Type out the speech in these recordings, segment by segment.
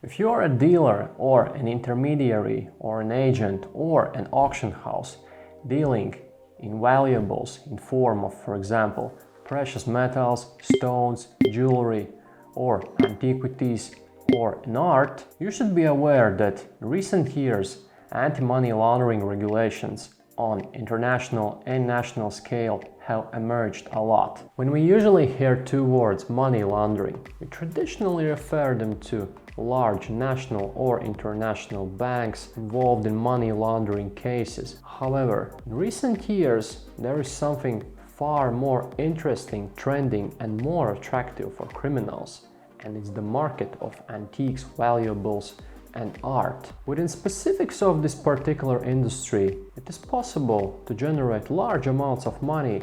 If you are a dealer or an intermediary or an agent or an auction house dealing in valuables in form of, for example, precious metals, stones, jewelry, or antiquities, or an art, you should be aware that in recent years anti-money laundering regulations on international and national scale have emerged a lot. When we usually hear two words money laundering, we traditionally refer them to large national or international banks involved in money laundering cases. However, in recent years there is something far more interesting, trending and more attractive for criminals, and it's the market of antiques, valuables and art. Within specifics of this particular industry, it is possible to generate large amounts of money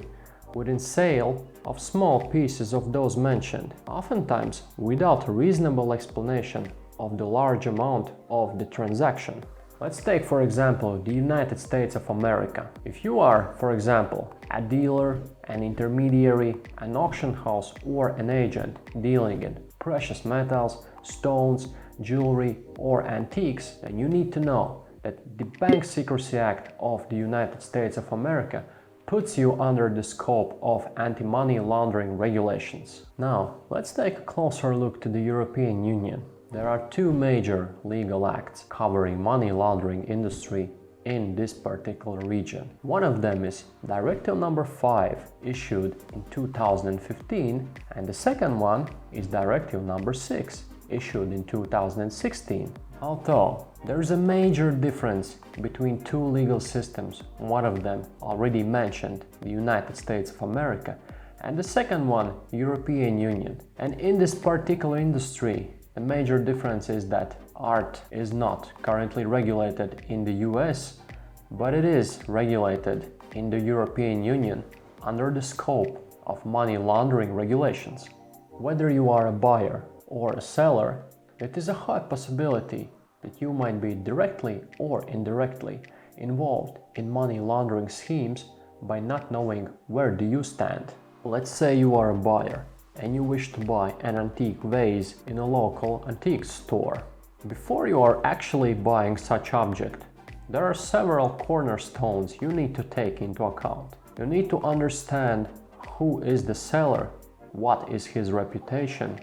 within sale of small pieces of those mentioned, oftentimes without a reasonable explanation of the large amount of the transaction. Let's take, for example, the United States of America. If you are, for example, a dealer, an intermediary, an auction house or an agent dealing in precious metals, stones, jewelry or antiques, then you need to know that the Bank Secrecy Act of the United States of America puts you under the scope of anti-money laundering regulations. Now, let's take a closer look to the European Union. There are two major legal acts covering money laundering industry in this particular region. One of them is Directive number 5, issued in 2015, and the second one is Directive number 6, issued in 2016. Although there is a major difference between two legal systems, one of them already mentioned, the United States of America, and the second one, European Union. And in this particular industry, the major difference is that art is not currently regulated in the US, but it is regulated in the European Union under the scope of money laundering regulations. Whether you are a buyer or a seller, it is a high possibility that you might be directly or indirectly involved in money laundering schemes by not knowing where do you stand. Let's say you are a buyer and you wish to buy an antique vase in a local antique store. Before you are actually buying such object, there are several cornerstones you need to take into account. You need to understand who is the seller, what is his reputation,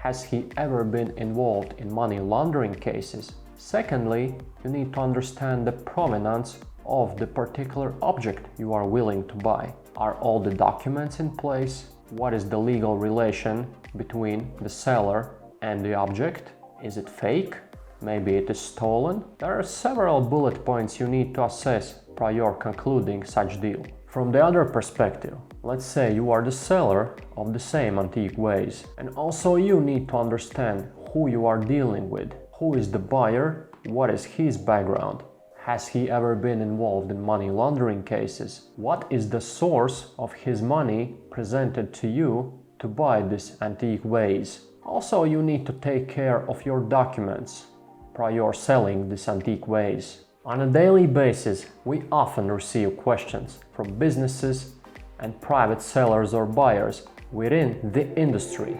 has he ever been involved in money laundering cases? Secondly, you need to understand the provenance of the particular object you are willing to buy. Are all the documents in place? What is the legal relation between the seller and the object? Is it fake? Maybe it is stolen? There are several bullet points you need to assess prior concluding such deal. From the other perspective, let's say you are the seller of the same antique vase, and also you need to understand who you are dealing with. Who is the buyer? What is his background? Has he ever been involved in money laundering cases? What is the source of his money presented to you to buy this antique vase? Also, you need to take care of your documents prior selling this antique vase. On a daily basis, we often receive questions from businesses and private sellers or buyers within the industry.